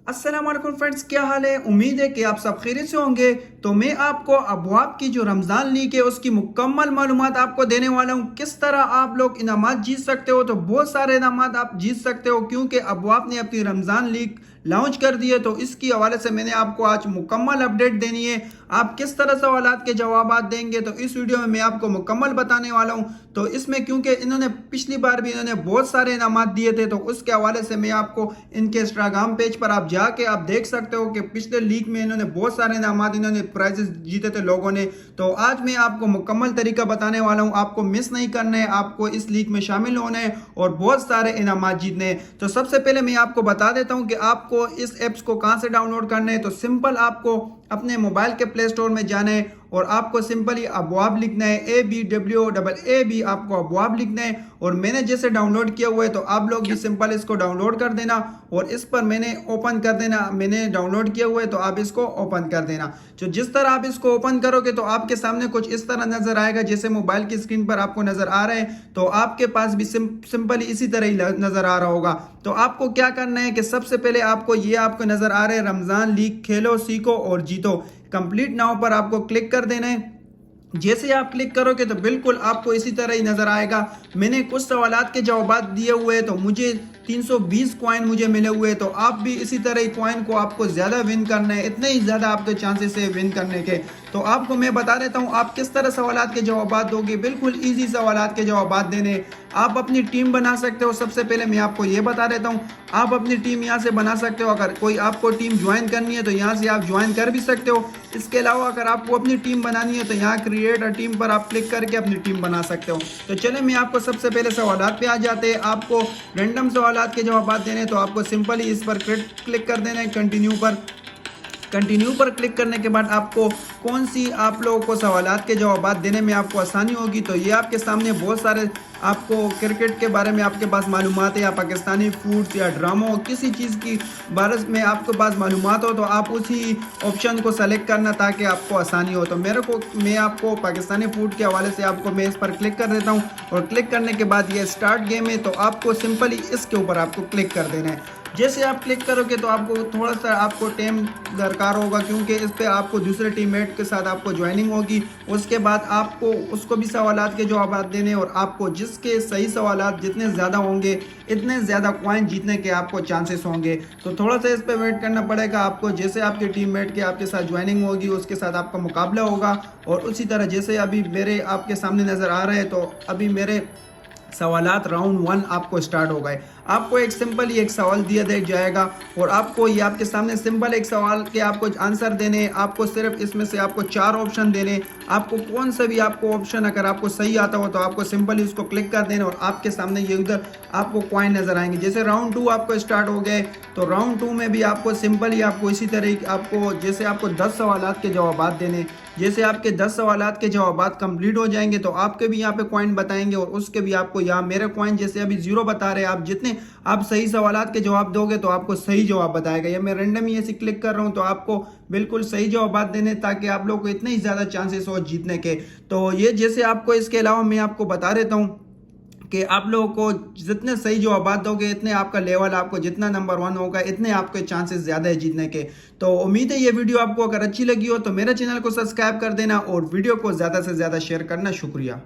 अस्सलाम वालेकुम फ्रेंड्स, क्या हाल है। उम्मीद है कि आप सब खैरियत से होंगे। तो मैं आपको अबवाब की जो रमज़ान लीग है उसकी मुकम्मल मालूमात आपको देने वाला हूँ। किस तरह आप लोग इनामात जीत सकते हो। तो बहुत सारे इनामात आप जीत सकते हो क्योंकि अबवाब ने अपनी रमज़ान लीग लॉन्च कर दी है। तो इसकी हवाले से मैंने आपको आज मुकम्मल अपडेट देनी है। आप किस तरह सवालात के जवाब देंगे तो इस वीडियो में मैं आपको मुकम्मल बताने वाला हूँ। तो इसमें क्योंकि इन्होंने पिछली बार भी इन्होंने बहुत सारे इनामात दिए थे तो उसके हवाले से मैं आपको इनके इंस्टाग्राम पेज पर आप जाके आप देख सकते हो कि पिछले लीग में इन्होंने बहुत सारे इनामात इन्होंने प्राइजेस जीते थे लोगों ने। तो आज मैं आपको मुकम्मल तरीका बताने वाला हूँ। आपको मिस नहीं करना है, आपको इस लीग में शामिल होना है और बहुत सारे इनामात जीतने हैं। तो सबसे पहले मैं आपको बता देता हूँ कि आपको इस एप्स को कहाँ से डाउनलोड करना है। तो सिंपल आपको अपने मोबाइल के प्ले स्टोर में जाना है और आपको सिंपली अबवाब लिखना है, ABWAAB आपको अबवाब लिखना है। और मैंने जैसे डाउनलोड किया हुआ है तो आप लोग भी सिंपल इसको डाउनलोड कर देना और इस पर मैंने ओपन कर देना। मैंने डाउनलोड किया हुआ है तो आप इसको ओपन कर देना। तो जिस तरह आप इसको ओपन करोगे तो आपके सामने कुछ इस तरह नजर आएगा जैसे मोबाइल की स्क्रीन पर आपको नजर आ रहा है। तो आपके पास भी सिंपली इसी तरह ही नजर आ रहा होगा। तो आपको क्या करना है कि सबसे पहले आपको ये आपको नजर आ रहा है रमजान लीग खेलो सीखो और जीतो, कंप्लीट नाउ पर आपको क्लिक कर देना है। जैसे आप क्लिक करोगे तो बिल्कुल आपको इसी तरह ही नजर आएगा। मैंने कुछ सवालात के जवाब दिए हुए हैं तो मुझे 320 कॉइन मुझे मिले हुए हैं। तो आप भी इसी तरह ही कॉइन को आपको ज्यादा विन करना है, इतने ही ज्यादा आपके चांसेस है विन करने के। तो आपको मैं बता देता हूँ आप किस तरह सवालात के जवाब दोगे। बिल्कुल इजी सवालात के जवाब देने। आप अपनी टीम बना सकते हो। सबसे पहले मैं आपको ये बता देता हूँ आप अपनी टीम यहाँ से बना सकते हो। अगर कोई आपको टीम ज्वाइन करनी है तो यहाँ से आप ज्वाइन कर भी सकते हो। इसके अलावा अगर आपको अपनी टीम बनानी है तो यहाँ क्रिएट अ टीम पर आप क्लिक करके अपनी टीम बना सकते हो। तो चले मैं आपको सबसे पहले सवालात पे आ जाते हैं। आपको रैंडम सवालात के जवाब देने तो आपको सिंपली इस पर क्लिक कर देना है कंटिन्यू पर क्लिक करने के बाद आपको कौन सी आप लोगों को सवालात के जवाब देने में आपको आसानी होगी। तो ये आपके सामने बहुत सारे आपको क्रिकेट के बारे में आपके पास मालूमात है या पाकिस्तानी फूड्स या ड्रामो किसी चीज़ की बारे में आपके पास मालूमात हो तो आप उसी ऑप्शन को सेलेक्ट करना ताकि आपको आसानी हो। तो मैं आपको पाकिस्तानी फूड के हवाले से आपको मैं इस पर क्लिक कर देता हूँ और क्लिक करने के बाद ये स्टार्ट गेम है। तो आपको सिंपली इसके ऊपर आपको क्लिक कर देना है। जैसे आप क्लिक करोगे तो आपको थोड़ा सा आपको टाइम दरकार होगा क्योंकि इस पे आपको दूसरे टीममेट के साथ आपको ज्वाइनिंग होगी। उसके बाद आपको उसको भी सवालात के जवाब देने और आपको जिसके सही सवालात जितने ज़्यादा होंगे इतने ज़्यादा कॉइन जीतने के आपको चांसेस होंगे। तो थोड़ा सा इस पे वेट करना पड़ेगा आपको। जैसे आपके टीममेट के आपके साथ ज्वाइनिंग होगी उसके साथ आपका मुकाबला होगा। और उसी तरह जैसे अभी मेरे आपके सामने नज़र आ रहे हैं तो अभी मेरे सवालात राउंड 1 आपको स्टार्ट हो गए। आपको एक सिंपल ही एक सवाल दिया जाएगा और आपको ये आपके सामने सिंपल एक सवाल के आपको आंसर देने। आपको सिर्फ इसमें से आपको 4 ऑप्शन देने। आपको कौन सा भी आपको ऑप्शन अगर आपको सही आता हो तो आपको सिंपली उसको क्लिक कर देना और आपके सामने ये उधर आपको कॉइन नजर आएंगे। जैसे राउंड 2 आपको स्टार्ट हो गए तो राउंड 2 में भी आपको सिंपली आपको इसी तरह आपको जैसे आपको 10 सवालात के जवाब देने। जैसे आपके 10 सवालात के जवाब कंप्लीट हो जाएंगे तो आपके भी यहाँ पे कॉइन बताएंगे और उसके भी आपको यहाँ मेरे कॉइन जैसे अभी 0 बता रहे हैं। आप जितने आप सही सवालात के जवाब दोगे तो आपको सही जवाब बताएगा। या मैं रैंडम ही ऐसे क्लिक कर रहा हूँ तो आपको बिल्कुल सही जवाब देने ताकि आप लोगों को इतने ही ज्यादा चांसेस हो जीतने के। तो ये जैसे आपको इसके अलावा मैं आपको बता देता हूँ कि आप लोगों को जितने सही जवाब दोगे इतने आपका लेवल आपको जितना नंबर 1 होगा इतने आपके चांसेस ज्यादा है जीतने के। तो उम्मीद है ये वीडियो आपको अगर अच्छी लगी हो तो मेरे चैनल को सब्सक्राइब कर देना और वीडियो को ज्यादा से ज्यादा शेयर करना। शुक्रिया।